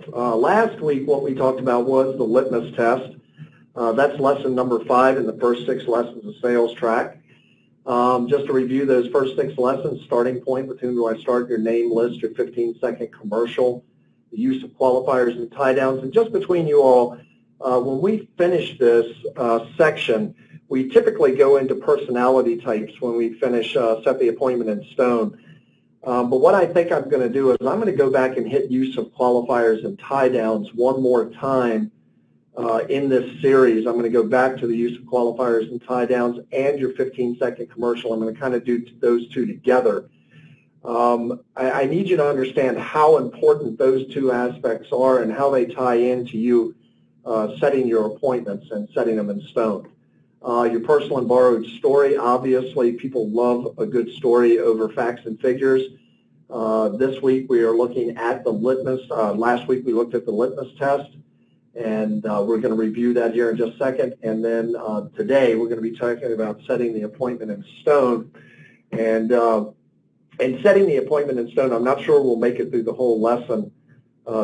Last week, what we talked about was the litmus test. That's lesson number 5 in the first 6 lessons of sales track. Just to review those first 6 lessons: starting point, with whom do I start, your name list, your 15-second commercial, the use of qualifiers and tie downs. And just between you all, when we finish this section, we typically go into personality types when we finish set the appointment in stone. But what I think I'm going to do is I'm going to go back and hit use of qualifiers and tie downs one more time in this series. I'm going to go back to the use of qualifiers and tie downs and your 15-second commercial. I'm going to kind of do those two together. I need you to understand how important those two aspects are and how they tie into you setting your appointments and setting them in stone. Your personal and borrowed story, obviously people love a good story over facts and figures. This week we are looking at the litmus. Last week we looked at the litmus test, and we're going to review that here in just a second. And then today we're going to be talking about setting the appointment in stone. And setting the appointment in stone, I'm not sure we'll make it through the whole lesson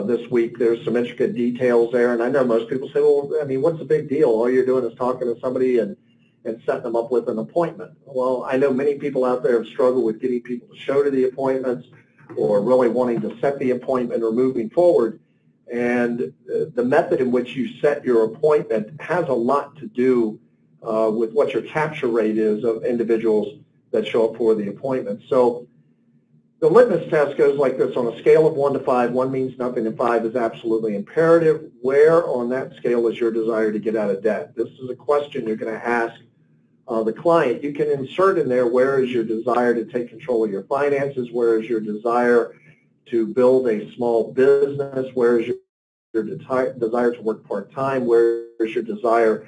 this week. There's some intricate details there, and I know most people say, well, I mean, what's the big deal? All you're doing is talking to somebody and setting them up with an appointment. Well, I know many people out there have struggled with getting people to show to the appointments or really wanting to set the appointment or moving forward. And the method in which you set your appointment has a lot to do with what your capture rate is of individuals that show up for the appointment. So the litmus test goes like this: on a scale of 1 to 5, 1 means nothing and 5 is absolutely imperative. Where on that scale is your desire to get out of debt? This is a question you're going to ask the client. You can insert in there, where is your desire to take control of your finances? Where is your desire to build a small business? Where is your desire to work part-time? Where is your desire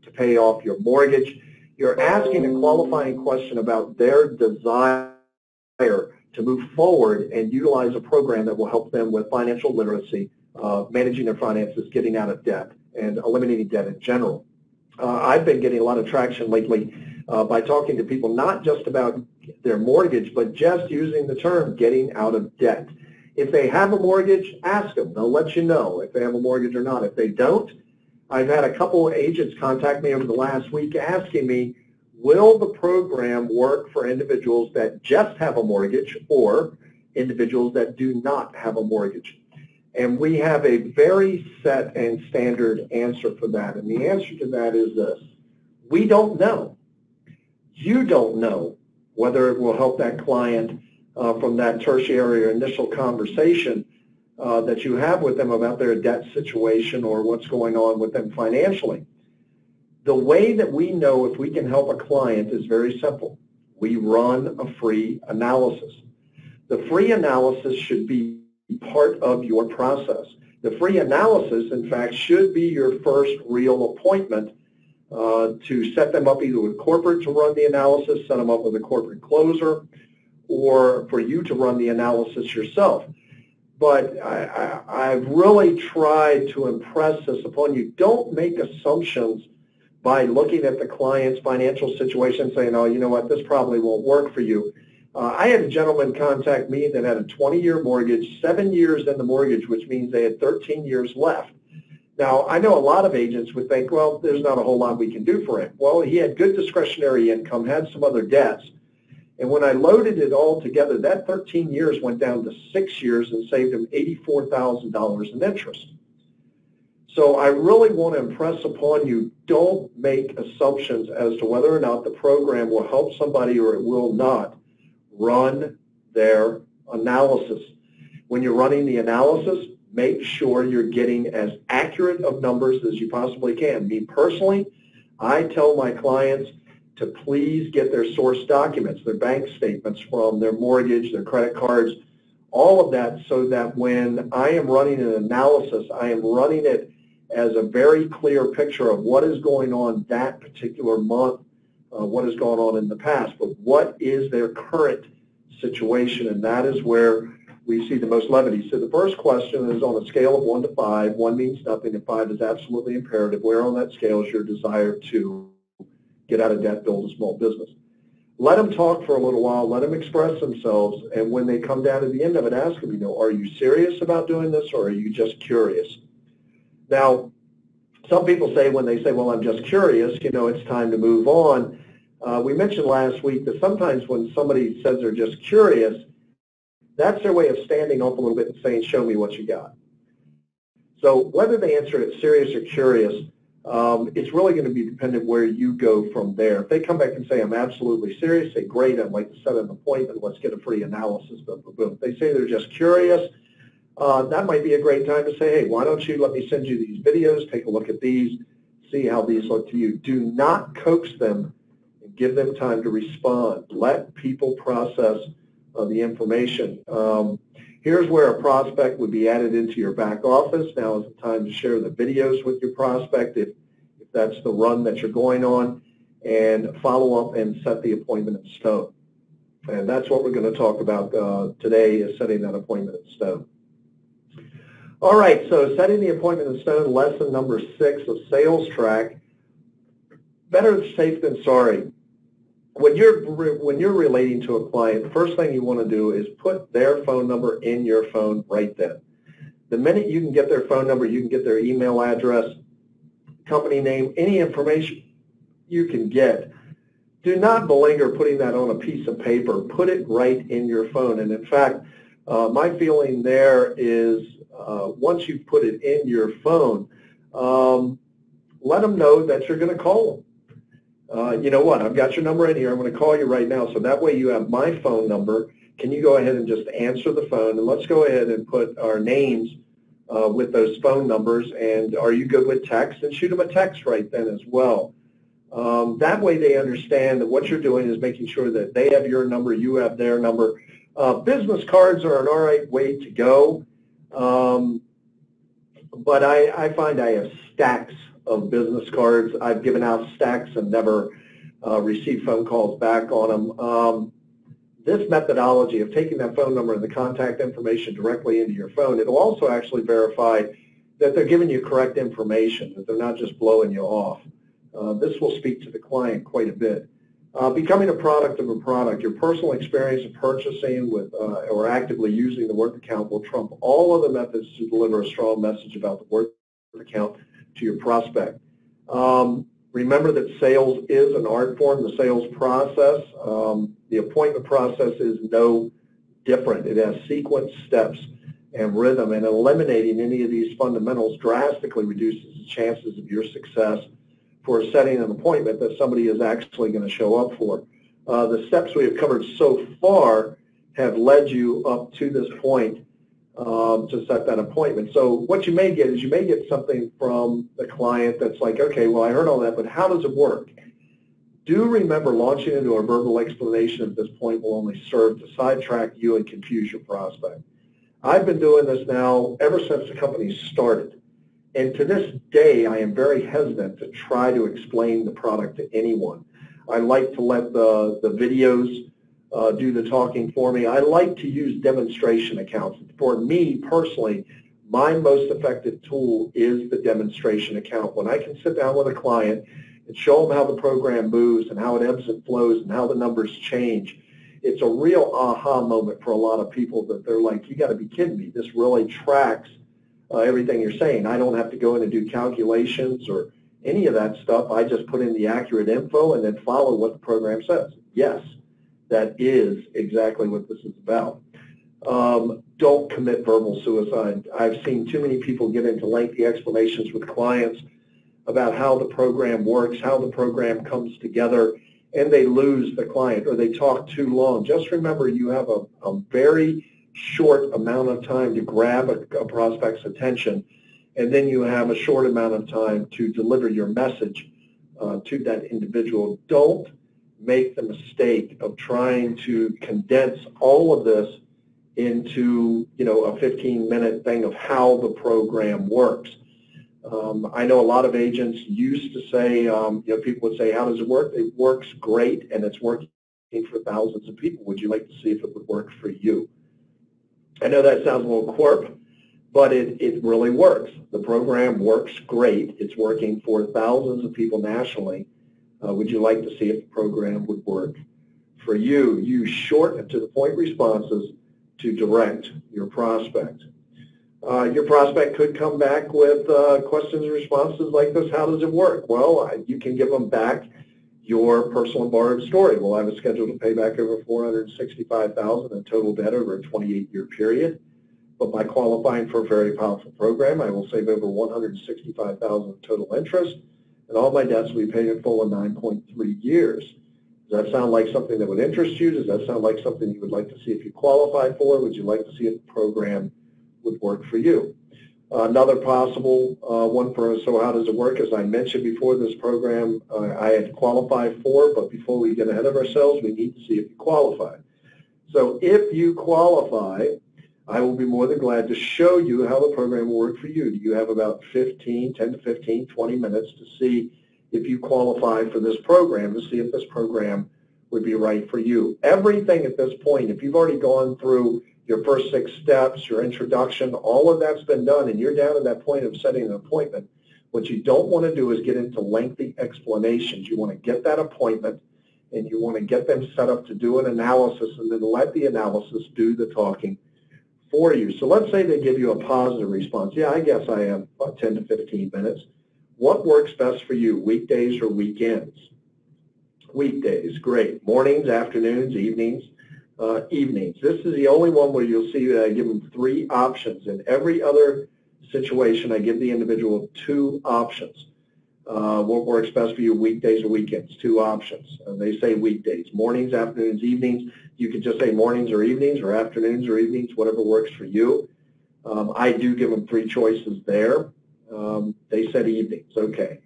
to pay off your mortgage? You're asking a qualifying question about their desire to move forward and utilize a program that will help them with financial literacy, managing their finances, getting out of debt, and eliminating debt in general. I've been getting a lot of traction lately by talking to people not just about their mortgage, but just using the term getting out of debt. If they have a mortgage, ask them. They'll let you know if they have a mortgage or not. If they don't, I've had a couple of agents contact me over the last week asking me, will the program work for individuals that just have a mortgage or individuals that do not have a mortgage? And we have a very set and standard answer for that. And the answer to that is this: we don't know. You don't know whether it will help that client from that tertiary or initial conversation that you have with them about their debt situation or what's going on with them financially. The way that we know if we can help a client is very simple. We run a free analysis. The free analysis should be part of your process. The free analysis, in fact, should be your first real appointment to set them up either with corporate to run the analysis, set them up with a corporate closer, or for you to run the analysis yourself. But I've really tried to impress this upon you. Don't make assumptions by looking at the client's financial situation and saying, oh, you know what, this probably won't work for you. I had a gentleman contact me that had a 20-year mortgage, 7 years in the mortgage, which means they had 13 years left. Now, I know a lot of agents would think, well, there's not a whole lot we can do for him. Well, he had good discretionary income, had some other debts, and when I loaded it all together, that 13 years went down to 6 years and saved him $84,000 in interest. So I really want to impress upon you, don't make assumptions as to whether or not the program will help somebody or it will not. Run their analysis. When you're running the analysis, make sure you're getting as accurate of numbers as you possibly can. Me personally, I tell my clients to please get their source documents, their bank statements from their mortgage, their credit cards, all of that, so that when I am running an analysis, I am running it as a very clear picture of what is going on that particular month, what has gone on in the past, but what is their current situation, and that is where we see the most levity. So the first question is on a scale of 1 to 5. 1 means nothing and 5 is absolutely imperative. Where on that scale is your desire to get out of debt, build a small business? Let them talk for a little while, let them express themselves, and when they come down to the end of it, ask them, are you serious about doing this, or are you just curious? Now, some people say when they say, well, I'm just curious, it's time to move on. We mentioned last week that sometimes when somebody says they're just curious, that's their way of standing up a little bit and saying, show me what you got. So whether they answer it serious or curious, it's really going to be dependent where you go from there. If they come back and say, I'm absolutely serious, say, great, I'd like to set an appointment, let's get a free analysis. If they say they're just curious, that might be a great time to say, hey, why don't you let me send you these videos, take a look at these, see how these look to you. Do not coax them and give them time to respond. Let people process the information. Here's where a prospect would be added into your back office. Now is the time to share the videos with your prospect if that's the run that you're going on, and follow up and set the appointment in stone. And that's what we're going to talk about today, is setting that appointment in stone. All right, so setting the appointment in stone, lesson number 6 of Sales Track. Better safe than sorry. When you're relating to a client, the first thing you want to do is put their phone number in your phone right then. The minute you can get their phone number, you can get their email address, company name, any information you can get. Do not belinger putting that on a piece of paper. Put it right in your phone. And in fact, my feeling there is once you put it in your phone, let them know that you're going to call them. You know what, I've got your number in here. I'm going to call you right now. So that way you have my phone number. Can you go ahead and just answer the phone? And let's go ahead and put our names with those phone numbers. And are you good with text? And shoot them a text right then as well. That way they understand that what you're doing is making sure that they have your number, you have their number. Business cards are an all right way to go. But I find I have stacks of business cards. I've given out stacks and never received phone calls back on them. This methodology of taking that phone number and the contact information directly into your phone, it'll also actually verify that they're giving you correct information, that they're not just blowing you off. This will speak to the client quite a bit. Becoming a product of a product, your personal experience of purchasing with or actively using the work account will trump all other methods to deliver a strong message about the work account to your prospect. Remember that sales is an art form, the sales process. The appointment process is no different. It has sequence, steps, and rhythm, and eliminating any of these fundamentals drastically reduces the chances of your success for setting an appointment that somebody is actually going to show up for. The steps we have covered so far have led you up to this point to set that appointment. So what you may get is you may get something from the client that's like, okay, well, I heard all that, but how does it work? Do remember, launching into a verbal explanation at this point will only serve to sidetrack you and confuse your prospect. I've been doing this now ever since the company started. And to this day, I am very hesitant to try to explain the product to anyone. I like to let the videos do the talking for me. I like to use demonstration accounts. For me personally, my most effective tool is the demonstration account. When I can sit down with a client and show them how the program moves and how it ebbs and flows and how the numbers change, it's a real aha moment for a lot of people that they're like, you got to be kidding me. This really tracks everything you're saying. I don't have to go in and do calculations or any of that stuff. I just put in the accurate info and then follow what the program says. Yes, that is exactly what this is about. Don't commit verbal suicide. I've seen too many people get into lengthy explanations with clients about how the program works, how the program comes together, and they lose the client or they talk too long. Just remember, you have a very short amount of time to grab a prospect's attention, and then you have a short amount of time to deliver your message to that individual. Don't make the mistake of trying to condense all of this into, a 15-minute thing of how the program works. I know a lot of agents used to say, people would say, how does it work? It works great, and it's working for thousands of people. Would you like to see if it would work for you? I know that sounds a little quirk, but it really works. The program works great. It's working for thousands of people nationally. Would you like to see if the program would work for you. Use short and to-the-point responses to direct your prospect. Your prospect could come back with questions and responses like this. How does it work? Well, you can give them back your personal and borrowed story. Well, I have a schedule to pay back over $465,000 in total debt over a 28-year period. But by qualifying for a very powerful program, I will save over $165,000 in total interest, and all my debts will be paid in full in 9.3 years. Does that sound like something that would interest you? Does that sound like something you would like to see if you qualify for? Would you like to see if the program would work for you? Another possible one for us, so how does it work? As I mentioned before, this program I had qualified for, but before we get ahead of ourselves, we need to see if you qualify. So if you qualify, I will be more than glad to show you how the program will work for you. Do you have about 10 to 15, 20 minutes to see if you qualify for this program, to see if this program would be right for you? Everything at this point, if you've already gone through your first 6 steps, your introduction, all of that's been done, and you're down to that point of setting an appointment, what you don't want to do is get into lengthy explanations. You want to get that appointment, and you want to get them set up to do an analysis, and then let the analysis do the talking for you. So let's say they give you a positive response. Yeah, I guess I have 10 to 15 minutes. What works best for you, weekdays or weekends? Weekdays, great. Mornings, afternoons, evenings. Evenings. This is the only one where you'll see that I give them 3 options. In every other situation, I give the individual 2 options. What works best for you, weekdays or weekends? 2 options. They say weekdays. Mornings, afternoons, evenings. You could just say mornings or evenings or afternoons or evenings, whatever works for you. I do give them 3 choices there. They said evenings. Okay.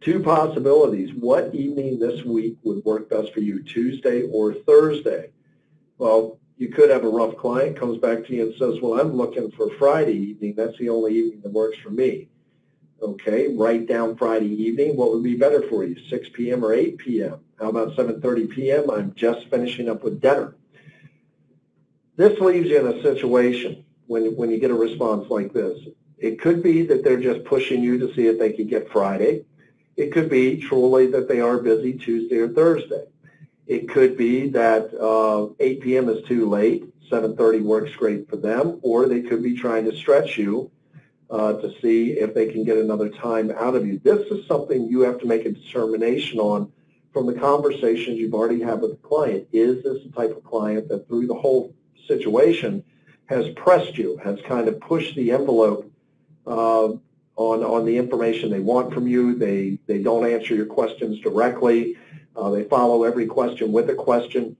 2 possibilities. What evening this week would work best for you, Tuesday or Thursday? Well, you could have a rough client comes back to you and says, well, I'm looking for Friday evening. That's the only evening that works for me. Okay, write down Friday evening. What would be better for you, 6 p.m. or 8 p.m.? How about 7:30 p.m.? I'm just finishing up with dinner. This leaves you in a situation when you get a response like this. It could be that they're just pushing you to see if they can get Friday. It could be truly that they are busy Tuesday or Thursday. It could be that 8 p.m. is too late, 7:30 works great for them, or they could be trying to stretch you to see if they can get another time out of you. This is something you have to make a determination on from the conversations you've already had with the client. Is this the type of client that through the whole situation has pressed you, has kind of pushed the envelope on the information they want from you? They don't answer your questions directly. They follow every question with a question.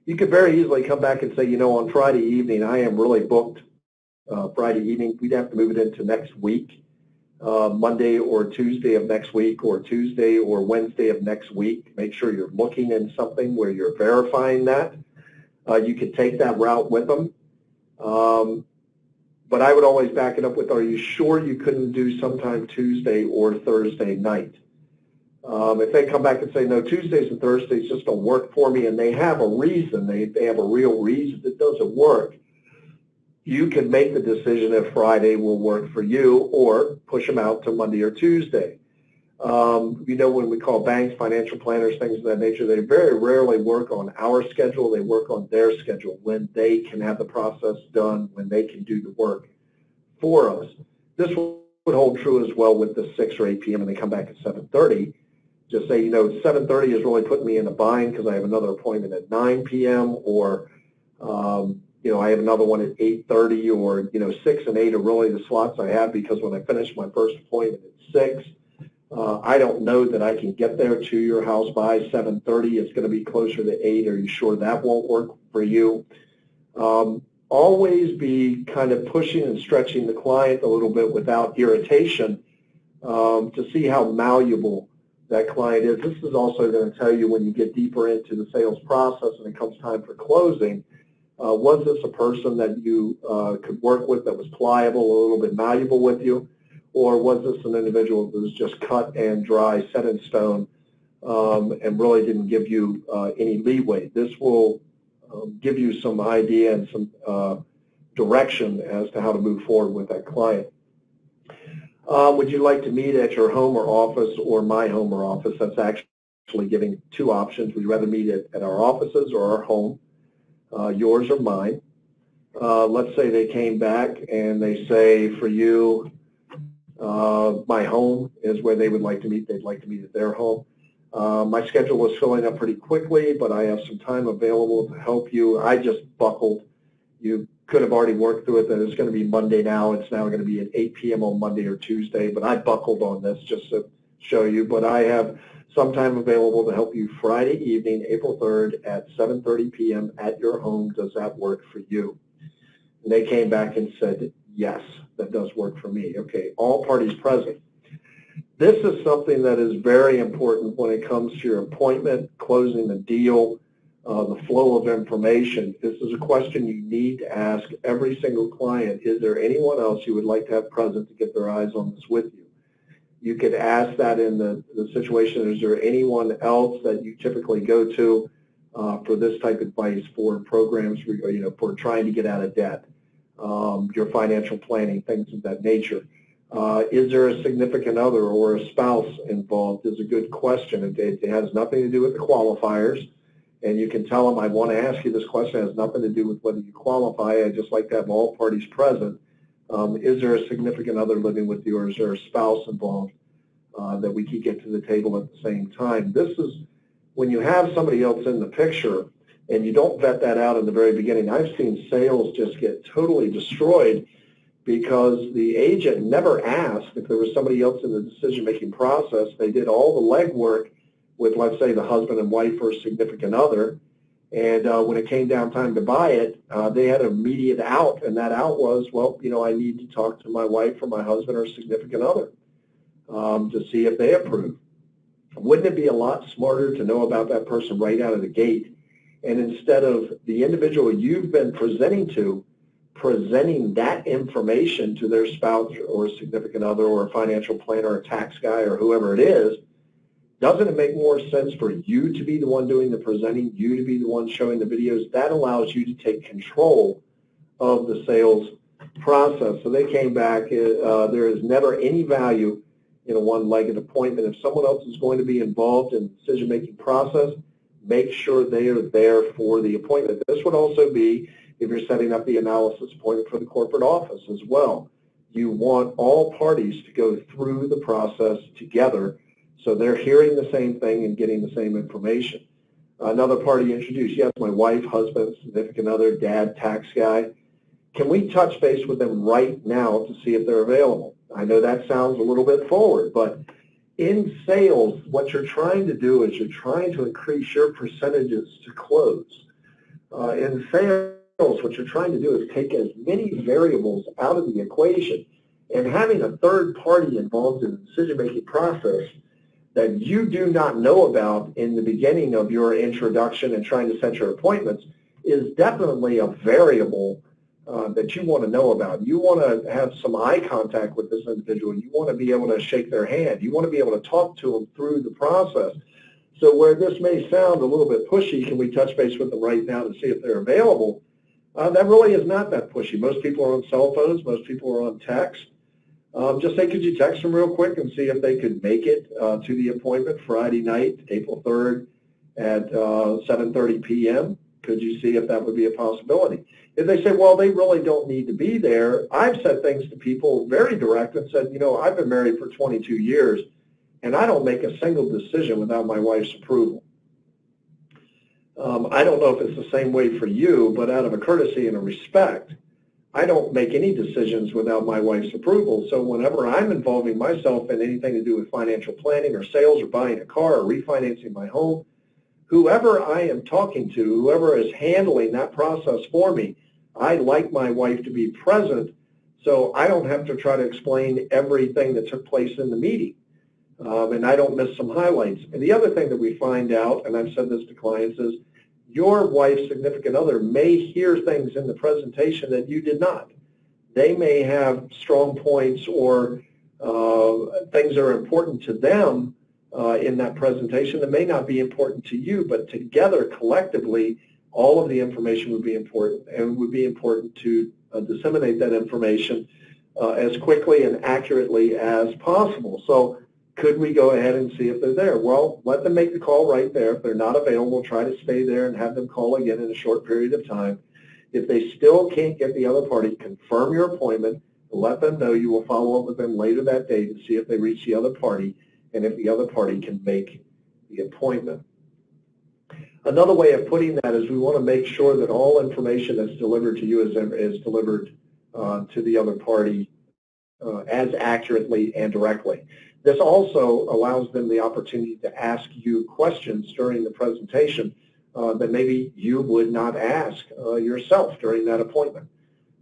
You could very easily come back and say, you know, on Friday evening, I am really booked Friday evening. We'd have to move it into next week, Monday or Tuesday of next week, or Tuesday or Wednesday of next week. Make sure you're looking in something where you're verifying that. You could take that route with them. But I would always back it up with, are you sure you couldn't do sometime Tuesday or Thursday night? If they come back and say, no, Tuesdays and Thursdays just don't work for me, and they have a reason, they have a real reason it doesn't work, you can make the decision if Friday will work for you, or push them out to Monday or Tuesday. You know, when we call banks, financial planners, things of that nature, they very rarely work on our schedule. They work on their schedule, when they can have the process done, when they can do the work for us. This would hold true as well with the 6 or 8 p.m. and they come back at 7:30. Just say, you know, 7:30 is really putting me in a bind because I have another appointment at 9 p.m. or, you know, I have another one at 8:30, or, you know, 6 and 8 are really the slots I have because when I finish my first appointment at 6, I don't know that I can get there to your house by 7:30. It's going to be closer to 8. Are you sure that won't work for you? Always be kind of pushing and stretching the client a little bit without irritation to see how malleable that client is. This is also going to tell you when you get deeper into the sales process and it comes time for closing, was this a person that you could work with that was pliable, a little bit malleable with you? Or was this an individual that was just cut and dry, set in stone, and really didn't give you any leeway? This will give you some idea and some direction as to how to move forward with that client. Would you like to meet at your home or office or my home or office? That's actually actually giving two options. Would you rather meet at our offices or our home, yours or mine? Let's say they came back and they say, for you, my home is where they would like to meet. They'd like to meet at their home. My schedule was filling up pretty quickly, but I have some time available to help you. I just buckled. You could have already worked through it, that it's going to be Monday now. It's now going to be at 8 p.m. on Monday or Tuesday, but I buckled on this just to show you. But I have some time available to help you Friday evening, April 3rd at 7:30 p.m. at your home. Does that work for you? And they came back and said, yes, that does work for me. Okay, all parties present. This is something that is very important when it comes to your appointment, closing the deal, the flow of information. This is a question you need to ask every single client. Is there anyone else you would like to have present to get their eyes on this with you? You could ask that in the situation, is there anyone else that you typically go to for this type of advice for programs, for trying to get out of debt, your financial planning, things of that nature? Is there a significant other or a spouse involved is a good question. It has nothing to do with the qualifiers. And you can tell them, I want to ask you this question. It has nothing to do with whether you qualify. I just like to have all parties present. Is there a significant other living with you, or is there a spouse involved that we can get to the table at the same time? This is when you have somebody else in the picture and you don't vet that out in the very beginning. I've seen sales just get totally destroyed because the agent never asked if there was somebody else in the decision-making process. They did all the legwork with, let's say, the husband and wife or significant other, and when it came down time to buy it, they had an immediate out, and that out was, well, I need to talk to my wife or my husband or significant other to see if they approve. Wouldn't it be a lot smarter to know about that person right out of the gate, and instead of the individual you've been presenting to, presenting that information to their spouse or significant other or a financial planner or a tax guy or whoever it is, doesn't it make more sense for you to be the one doing the presenting, you to be the one showing the videos? That allows you to take control of the sales process. So they came back, there is never any value in a one-legged appointment. If someone else is going to be involved in the decision-making process, make sure they are there for the appointment. This would also be if you're setting up the analysis appointment for the corporate office as well. You want all parties to go through the process together so they're hearing the same thing and getting the same information. Another party introduced, yes, my wife, husband, significant other, dad, tax guy. Can we touch base with them right now to see if they're available? I know that sounds a little bit forward, but in sales, what you're trying to do is you're trying to increase your percentages to close. In sales, what you're trying to do is take as many variables out of the equation, and having a third party involved in the decision-making process that you do not know about in the beginning of your introduction and trying to set your appointments is definitely a variable that you want to know about. You want to have some eye contact with this individual. You want to be able to shake their hand. You want to be able to talk to them through the process. So where this may sound a little bit pushy, can we touch base with them right now to see if they're available? That really is not that pushy. Most people are on cell phones. Most people are on text. Just say, could you text them real quick and see if they could make it to the appointment Friday night, April 3rd at 7:30 p.m.? Could you see if that would be a possibility? If they say, well, they really don't need to be there, I've said things to people very direct and said, I've been married for 22 years, and I don't make a single decision without my wife's approval. I don't know if it's the same way for you, but out of a courtesy and a respect, I don't make any decisions without my wife's approval. So whenever I'm involving myself in anything to do with financial planning or sales or buying a car or refinancing my home, whoever I am talking to, whoever is handling that process for me, I like my wife to be present so I don't have to try to explain everything that took place in the meeting. And I don't miss some highlights. And the other thing that we find out, and I've said this to clients, is your wife's significant other may hear things in the presentation that you did not. They may have strong points or things that are important to them in that presentation that may not be important to you, but together, collectively, all of the information would be important, and it would be important to disseminate that information as quickly and accurately as possible. So could we go ahead and see if they're there? Well, let them make the call right there. If they're not available, try to stay there and have them call again in a short period of time. If they still can't get the other party, confirm your appointment. Let them know you will follow up with them later that day to see if they reach the other party and if the other party can make the appointment. Another way of putting that is we want to make sure that all information that's delivered to you is delivered to the other party as accurately and directly. This also allows them the opportunity to ask you questions during the presentation that maybe you would not ask yourself during that appointment.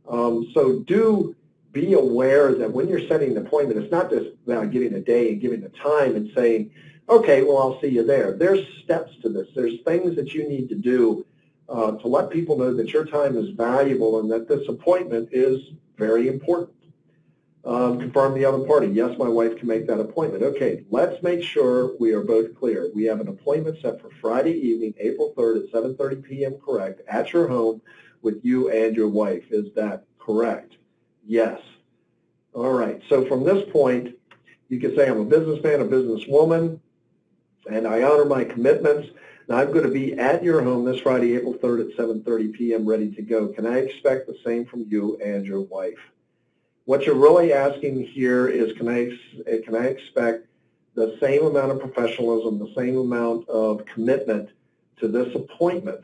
So do be aware that when you're setting an appointment, it's not just about giving a day and giving a time and saying, okay, well, I'll see you there. There's steps to this. There's things that you need to do to let people know that your time is valuable and that this appointment is very important. Confirm the other party. Yes, my wife can make that appointment. Okay, let's make sure we are both clear. We have an appointment set for Friday evening, April 3rd at 7:30 p.m. correct, at your home with you and your wife. Is that correct? Yes. All right. So from this point, you can say I'm a businessman, a businesswoman, and I honor my commitments. And I'm going to be at your home this Friday, April 3rd at 7:30 p.m. ready to go. Can I expect the same from you and your wife? What you're really asking here is, can I expect the same amount of professionalism, the same amount of commitment to this appointment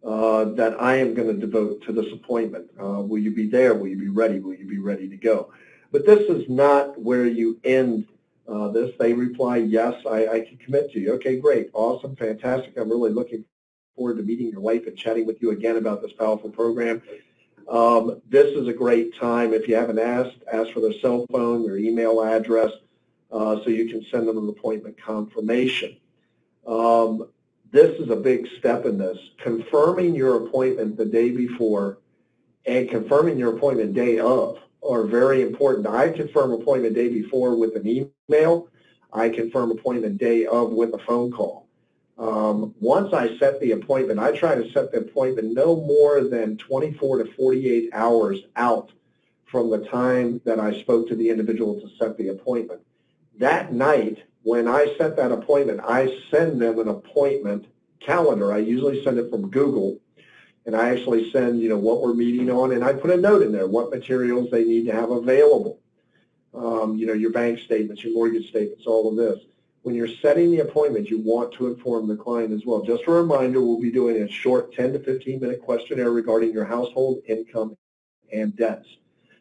that I am going to devote to this appointment? Will you be there? Will you be ready? Will you be ready to go? But this is not where you end this. They reply, yes, I can commit to you. Okay, great, awesome, fantastic. I'm really looking forward to meeting your wife and chatting with you again about this powerful program. This is a great time. If you haven't ask for their cell phone, their email address, so you can send them an appointment confirmation. This is a big step in this. Confirming your appointment the day before and confirming your appointment day of are very important. I confirm appointment day before with an email. I confirm appointment day of with a phone call. Once I set the appointment, I try to set the appointment no more than 24 to 48 hours out from the time that I spoke to the individual to set the appointment. That night, when I set that appointment, I send them an appointment calendar. I usually send it from Google, and I actually send, what we're meeting on, and I put a note in there, what materials they need to have available. Your bank statements, your mortgage statements, all of this. When you're setting the appointment, you want to inform the client as well. Just a reminder, we'll be doing a short 10 to 15-minute questionnaire regarding your household income and debts.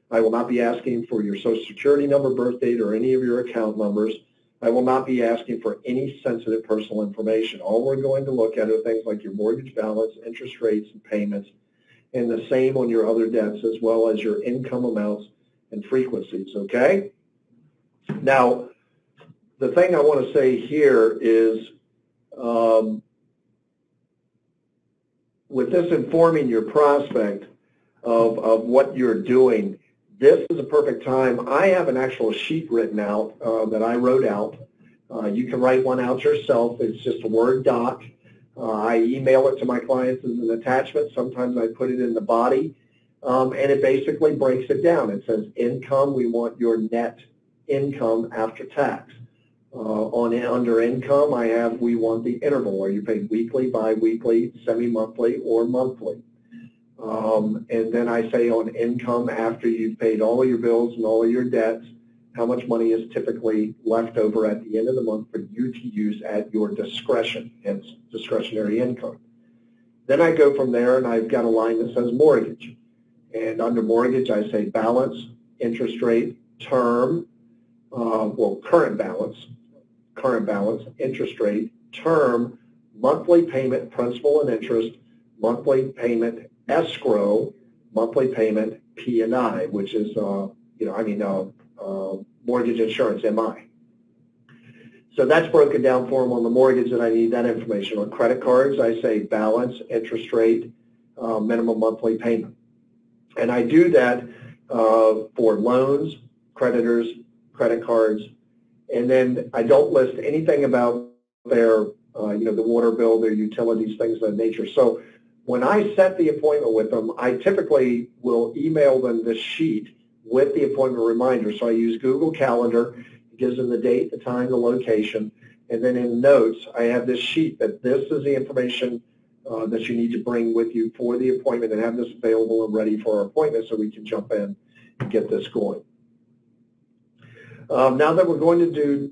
I will not be asking for your Social Security number, birth date, or any of your account numbers. I will not be asking for any sensitive personal information. All we're going to look at are things like your mortgage balance, interest rates, and payments, and the same on your other debts, as well as your income amounts and frequencies, okay? Now, the thing I want to say here is, with this informing your prospect of what you're doing, this is a perfect time. I have an actual sheet written out that I wrote out. You can write one out yourself. It's just a Word doc. I email it to my clients as an attachment. Sometimes I put it in the body, and it basically breaks it down. It says income, we want your net income after tax. Under income, we want the interval. Are you paid weekly, bi-weekly, semi-monthly, or monthly? And then I say on income, after you've paid all of your bills and all of your debts, how much money is typically left over at the end of the month for you to use at your discretion, hence discretionary income. Then I go from there and I've got a line that says mortgage. And under mortgage, I say balance, interest rate, term, current balance, interest rate, term, monthly payment, principal and interest, monthly payment, escrow, monthly payment, P&I, which is, mortgage insurance, MI. So that's broken down for them on the mortgage, and I need that information. On credit cards, I say balance, interest rate, minimum monthly payment. And I do that for loans, creditors, credit cards, and then I don't list anything about their, the water bill, their utilities, things of that nature. So when I set the appointment with them, I typically will email them this sheet with the appointment reminder. So I use Google Calendar. gives them the date, the time, the location, and then in notes, I have this sheet that this is the information that you need to bring with you for the appointment and have this available and ready for our appointment so we can jump in and get this going. Now that we're going to do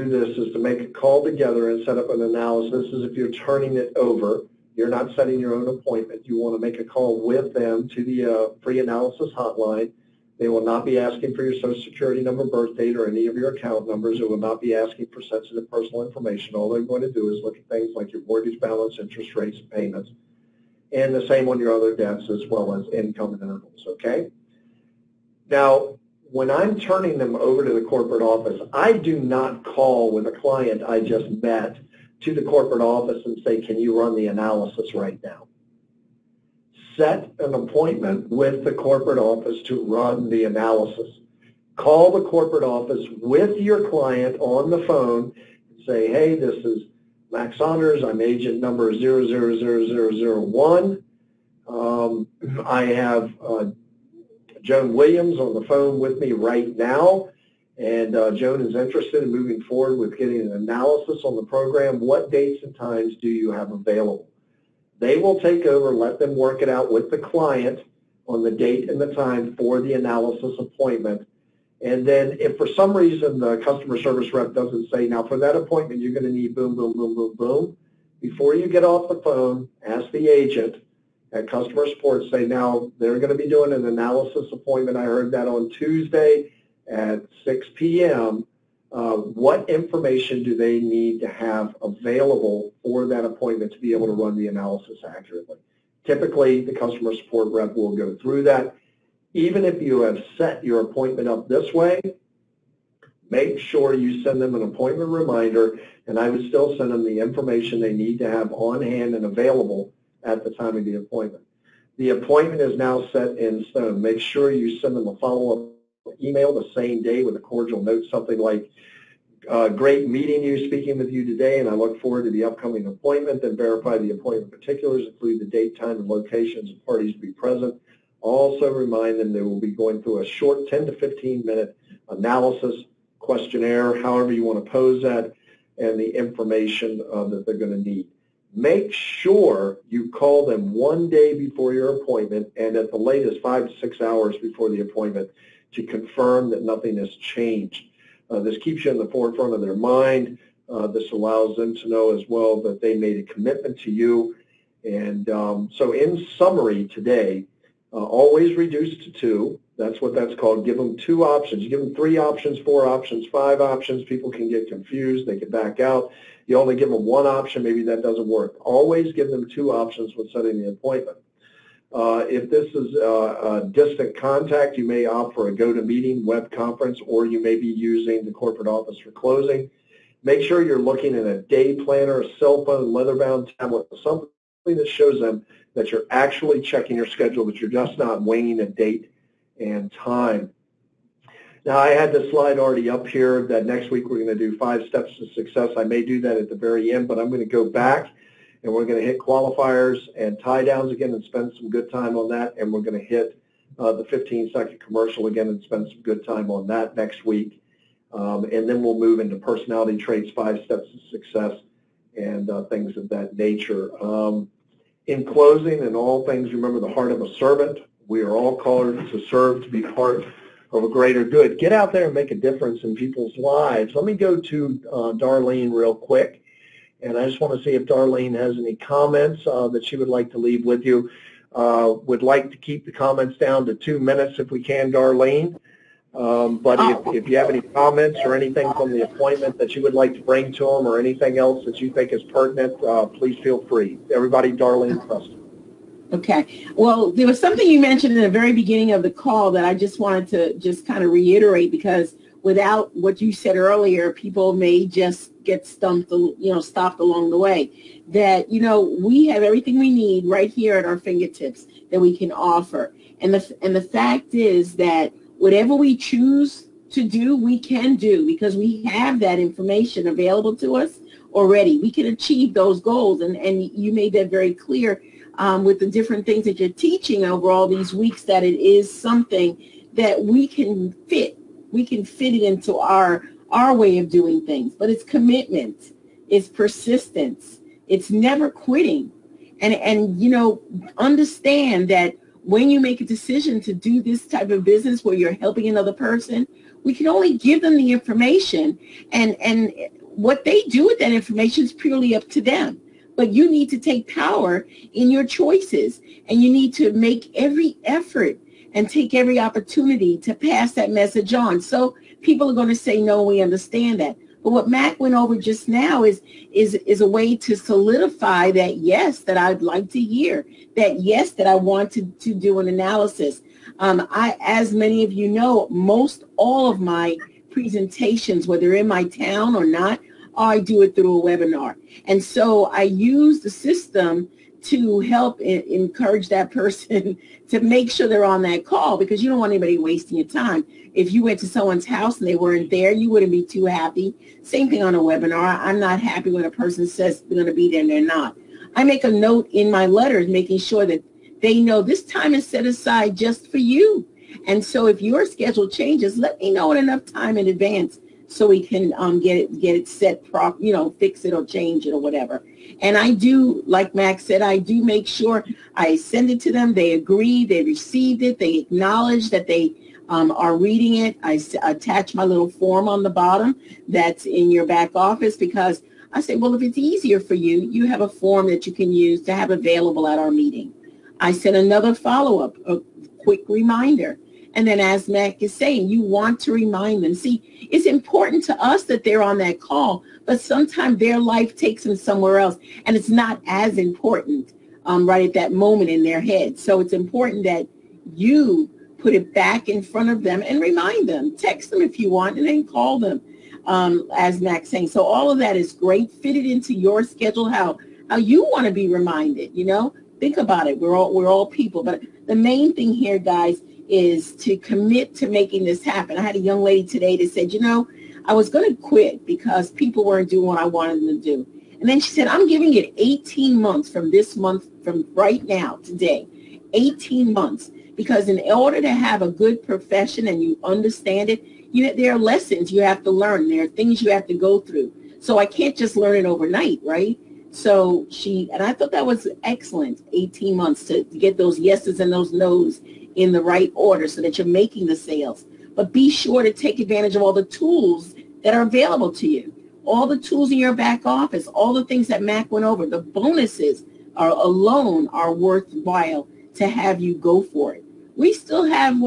this is to make a call together and set up an analysis. This is if you're turning it over. You're not setting your own appointment. You want to make a call with them to the free analysis hotline. They will not be asking for your Social Security number, birth date, or any of your account numbers. It will not be asking for sensitive personal information. All they're going to do is look at things like your mortgage balance, interest rates, and payments, and the same on your other debts as well as income and intervals, okay? Now, when I'm turning them over to the corporate office, I do not call with a client I just met to the corporate office and say, can you run the analysis right now? Set an appointment with the corporate office to run the analysis. Call the corporate office with your client on the phone and say, hey, this is Max Saunders. I'm agent number 000001. I have Joan Williams on the phone with me right now, and Joan is interested in moving forward with getting an analysis on the program. What dates and times do you have available? They will take over, let them work it out with the client on the date and the time for the analysis appointment. And then if for some reason the customer service rep doesn't say, now for that appointment you're going to need boom, boom, boom, boom, boom, before you get off the phone, ask the agent at customer support, say, now they're going to be doing an analysis appointment. I heard that on Tuesday at 6 p.m. What information do they need to have available for that appointment to be able to run the analysis accurately? Typically, the customer support rep will go through that. Even if you have set your appointment up this way, make sure you send them an appointment reminder, and I would still send them the information they need to have on hand and available at the time of the appointment. The appointment is now set in stone. Make sure you send them a follow-up email the same day with a cordial note, something like, great meeting you, speaking with you today, and I look forward to the upcoming appointment. Then verify the appointment particulars, include the date, time, and locations of parties to be present. Also remind them they will be going through a short 10 to 15-minute analysis questionnaire, however you want to pose that, and the information that they're going to need. Make sure you call them one day before your appointment and at the latest 5 to 6 hours before the appointment to confirm that nothing has changed. This keeps you in the forefront of their mind. This allows them to know as well that they made a commitment to you. And so in summary today, always reduce to 2. That's what that's called. Give them 2 options. You give them 3 options, 4 options, 5 options. People can get confused. They can back out. You only give them 1 option, maybe that doesn't work. Always give them 2 options when setting the appointment. If this is a distant contact, you may opt for a go-to-meeting web conference, or you may be using the corporate office for closing. Make sure you're looking at a day planner, a cell phone, leather-bound tablet, something that shows them that you're actually checking your schedule, that you're just not winging a date and time. Now, I had this slide already up here that next week we're going to do 5 steps to success. I may do that at the very end, but I'm going to go back and we're going to hit qualifiers and tie downs again and spend some good time on that. And we're going to hit the 15-second commercial again and spend some good time on that next week. And then we'll move into personality traits, 5 steps to success, and things of that nature. In closing, in all things, remember the heart of a servant. We are all called to serve, to be part of a greater good. Get out there and make a difference in people's lives. Let me go to Darlene real quick. And I just want to see if Darlene has any comments that she would like to leave with you. Would like to keep the comments down to 2 minutes if we can, Darlene. But if you have any comments or anything from the appointment that you would like to bring to them or anything else that you think is pertinent, please feel free. Everybody, Darlene Preston. Okay. Well, there was something you mentioned in the very beginning of the call that I just wanted to just kind of reiterate, because without what you said earlier, people may just get stopped along the way. That, we have everything we need right here at our fingertips that we can offer. And the fact is that whatever we choose to do, we can do, because we have that information available to us already. We can achieve those goals. And you made that very clear with the different things that you're teaching over all these weeks, that it is something that we can fit. We can fit it into our our way of doing things, but it's commitment, it's persistence, it's never quitting. And you know, understand that when you make a decision to do this type of business where you're helping another person, we can only give them the information, and what they do with that information is purely up to them. But you need to take power in your choices, and you need to make every effort and take every opportunity to pass that message on. So people are going to say, no, we understand that. But what Mac went over just now is a way to solidify that yes, that I'd like to hear, that yes, that I want to do an analysis. As many of you know, most all of my presentations, whether in my town or not, I do it through a webinar. And so I use the system to help encourage that person to make sure they're on that call, because you don't want anybody wasting your time. If you went to someone's house and they weren't there, you wouldn't be too happy. Same thing on a webinar. I'm not happy when a person says they're going to be there and they're not. I make a note in my letters making sure that they know this time is set aside just for you. And so if your schedule changes, let me know in enough time in advance so we can get it set fix it or change it or whatever. And I do, like Max said, I do make sure I send it to them. They agree, they received it, they acknowledge that they are reading it. I attach my little form on the bottom that's in your back office, because I say, well, if it's easier for you, you have a form that you can use to have available at our meeting. I send another follow-up, a quick reminder. And then as Mac is saying, you want to remind them. See, it's important to us that they're on that call, but sometimes their life takes them somewhere else, and it's not as important right at that moment in their head. So it's important that you put it back in front of them and remind them. Text them if you want, and then call them, as Mac's saying. So all of that is great. Fit it into your schedule, how you want to be reminded, you know. Think about it. We're all people. But the main thing here, guys, is to commit to making this happen. I had a young lady today that said, you know, I was going to quit because people weren't doing what I wanted them to do. And then she said, I'm giving it 18 months from this month, from right now, today, 18 months. Because in order to have a good profession and you understand it, there are lessons you have to learn. There are things you have to go through. So I can't just learn it overnight, right? So and I thought that was excellent, 18 months to get those yeses and those nos in the right order so that you're making the sales. But be sure to take advantage of all the tools that are available to you. All the tools in your back office, all the things that Mac went over, the bonuses alone are worthwhile to have you go for it. We still have,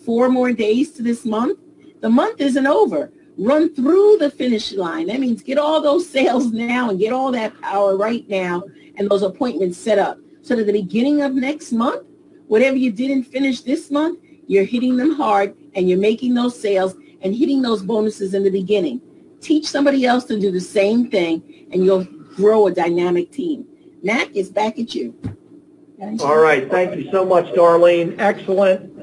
4 more days to this month? The month isn't over. Run through the finish line. That means get all those sales now and get all that power right now and those appointments set up. So that at the beginning of next month, whatever you didn't finish this month, you're hitting them hard and you're making those sales and hitting those bonuses in the beginning. Teach somebody else to do the same thing and you'll grow a dynamic team. Mac is back at you. All right. Thank you so much, Darlene. Excellent.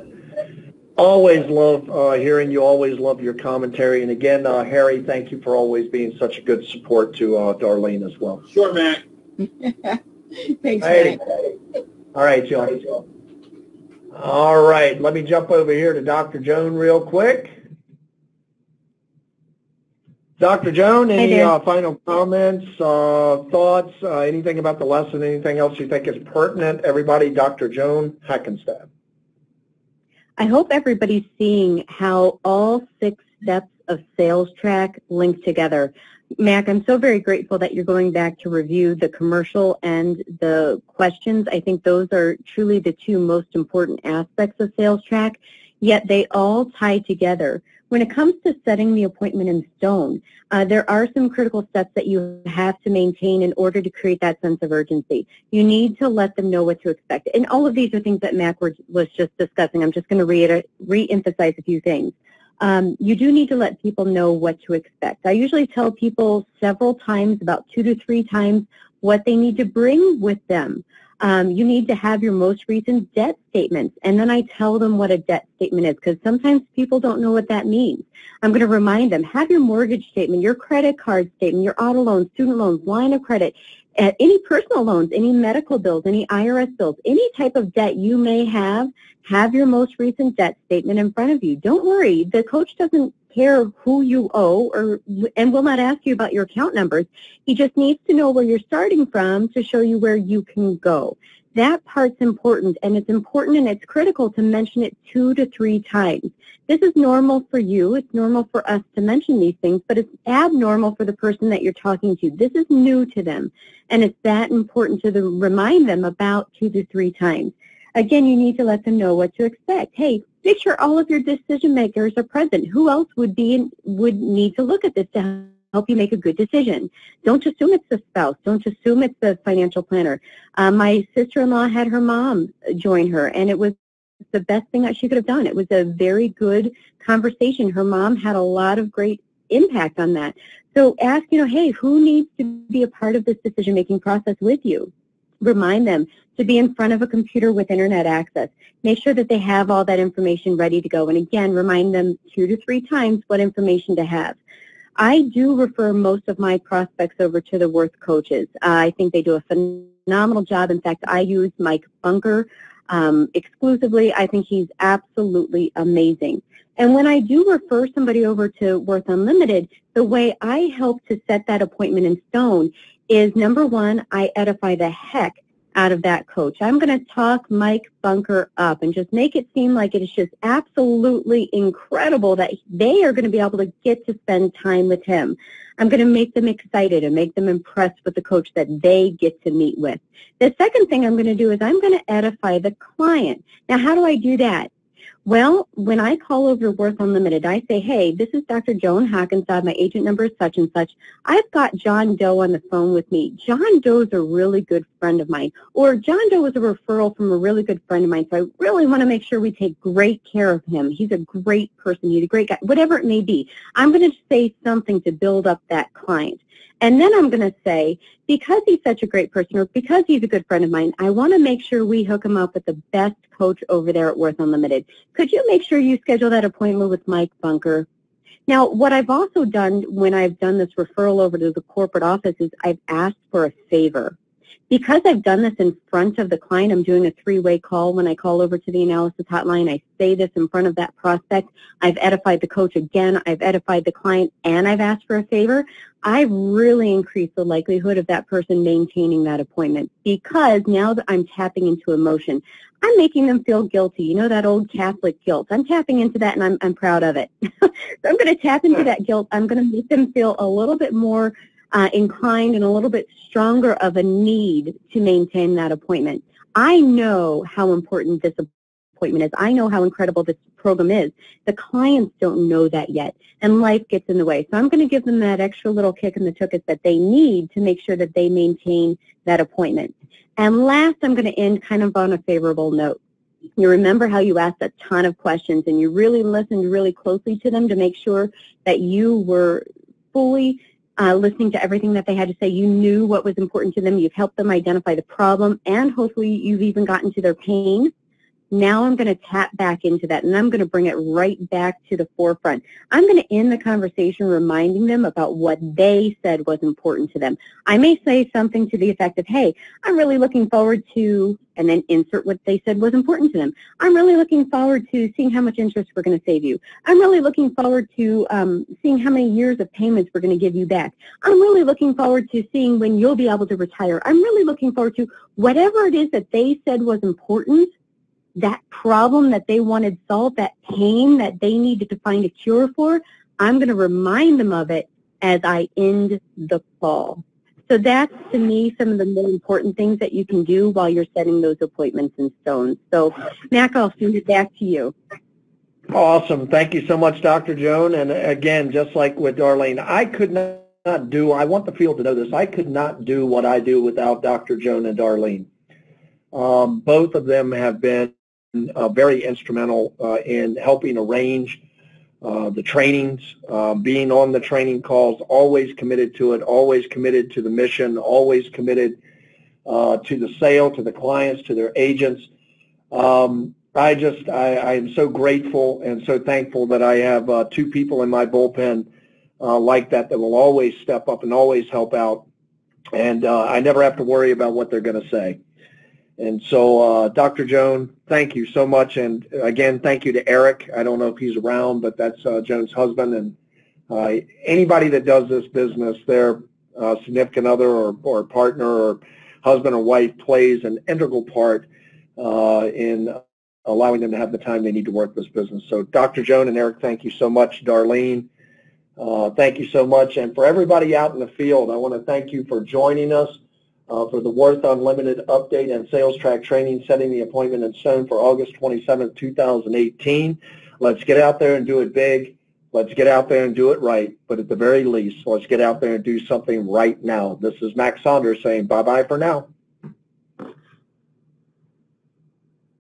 Always love hearing you. Always love your commentary. And again, Harry, thank you for always being such a good support to Darlene as well. Sure, Mac. Thanks, Hey. Mac. All right, Joe. All right. Let me jump over here to Dr. Joan real quick. Dr. Joan, any final comments, thoughts, anything about the lesson, anything else you think is pertinent? Everybody, Dr. Joan Hackenstadt. I hope everybody's seeing how all 6 steps of sales track link together. Mac, I'm so very grateful that you're going back to review the commercial and the questions. I think those are truly the 2 most important aspects of sales track, yet they all tie together. When it comes to setting the appointment in stone, there are some critical steps that you have to maintain in order to create that sense of urgency. You need to let them know what to expect. And all of these are things that Mac was just discussing. I'm just going to re-emphasize a few things. You do need to let people know what to expect. I usually tell people several times, about 2 to 3 times, what they need to bring with them. You need to have your most recent debt statements, and then I tell them what a debt statement is, because sometimes people don't know what that means. I'm going to remind them, have your mortgage statement, your credit card statement, your auto loans, student loans, line of credit, any personal loans, any medical bills, any IRS bills, any type of debt you may have your most recent debt statement in front of you. Don't worry, the coach doesn't care who you owe and will not ask you about your account numbers. He just needs to know where you're starting from to show you where you can go. That part's important, and it's important and it's critical to mention it 2 to 3 times. This is normal for you. It's normal for us to mention these things, but it's abnormal for the person that you're talking to. This is new to them, and it's that important to remind them about 2 to 3 times. Again, you need to let them know what to expect. Hey, make sure all of your decision makers are present. Who else would need to look at this to help you make a good decision? Don't assume it's the spouse. Don't assume it's the financial planner. My sister-in-law had her mom join her, and it was the best thing that she could have done. It was a very good conversation. Her mom had a lot of great impact on that. So ask, hey, who needs to be a part of this decision-making process with you? Remind them to be in front of a computer with internet access. Make sure that they have all that information ready to go. And again, remind them 2 to 3 times what information to have. I do refer most of my prospects over to the Worth coaches. I think they do a phenomenal job. In fact, I use Mike Bunker exclusively. I think he's absolutely amazing. And when I do refer somebody over to Worth Unlimited, the way I help to set that appointment in stone is, number one, I edify the heck out of that coach. I'm going to talk Mike Bunker up and just make it seem like it is just absolutely incredible that they are going to be able to get to spend time with him. I'm going to make them excited and make them impressed with the coach that they get to meet with. The second thing I'm going to do is I'm going to edify the client. Now, how do I do that? Well, when I call over Worth Unlimited, I say, hey, this is Dr. Joan Hawkinside. My agent number is such and such. I've got John Doe on the phone with me. John Doe's a really good friend of mine. Or John Doe was a referral from a really good friend of mine, so I really want to make sure we take great care of him. He's a great person. He's a great guy. Whatever it may be, I'm going to say something to build up that client. And then I'm going to say, because he's such a great person, or because he's a good friend of mine, I want to make sure we hook him up with the best coach over there at Worth Unlimited. Could you make sure you schedule that appointment with Mike Bunker? Now, what I've also done when I've done this referral over to the corporate office is I've asked for a favor. Because I've done this in front of the client, I'm doing a 3-way call when I call over to the analysis hotline. I say this in front of that prospect. I've edified the coach again. I've edified the client, and I've asked for a favor. I've really increased the likelihood of that person maintaining that appointment, because now that I'm tapping into emotion, I'm making them feel guilty. You know, that old Catholic guilt. I'm tapping into that, and I'm proud of it. So I'm going to tap into that guilt. I'm going to make them feel a little bit more inclined and a little bit stronger of a need to maintain that appointment. I know how important this appointment is. I know how incredible this program is. The clients don't know that yet, and life gets in the way. So I'm going to give them that extra little kick in the tuchus that they need to make sure that they maintain that appointment. And last, I'm going to end kind of on a favorable note. You remember how you asked a ton of questions, and you really listened really closely to them to make sure that you were fully listening to everything that they had to say. You knew what was important to them. You've helped them identify the problem, and hopefully you've even gotten to their pain. Now I'm going to tap back into that, and I'm going to bring it right back to the forefront. I'm going to end the conversation reminding them about what they said was important to them. I may say something to the effect of, hey, I'm really looking forward to, and then insert what they said was important to them. I'm really looking forward to seeing how much interest we're going to save you. I'm really looking forward to seeing how many years of payments we're going to give you back. I'm really looking forward to seeing when you'll be able to retire. I'm really looking forward to whatever it is that they said was important, that problem that they wanted solved, that pain that they needed to find a cure for. I'm going to remind them of it as I end the call. So that's, to me, some of the more important things that you can do while you're setting those appointments in stone. So, Mac, I'll send it back to you. Awesome. Thank you so much, Dr. Joan. And again, just like with Darlene, I could not do, I want the field to know this, I could not do what I do without Dr. Joan and Darlene. Both of them have been very instrumental in helping arrange the trainings, being on the training calls, always committed to it, always committed to the mission, always committed to the sale, to the clients, to their agents. I am so grateful and so thankful that I have 2 people in my bullpen like that will always step up and always help out, and I never have to worry about what they're going to say. And so, Dr. Joan, thank you so much. And again, thank you to Eric. I don't know if he's around, but that's Joan's husband. And anybody that does this business, their significant other or partner or husband or wife plays an integral part in allowing them to have the time they need to work this business. So Dr. Joan and Eric, thank you so much. Darlene, thank you so much. And for everybody out in the field, I want to thank you for joining us for the Worth Unlimited update and sales track training, setting the appointment in stone for August 27th, 2018. Let's get out there and do it big. Let's get out there and do it right. But at the very least, let's get out there and do something right now. This is Max Saunders saying bye-bye for now.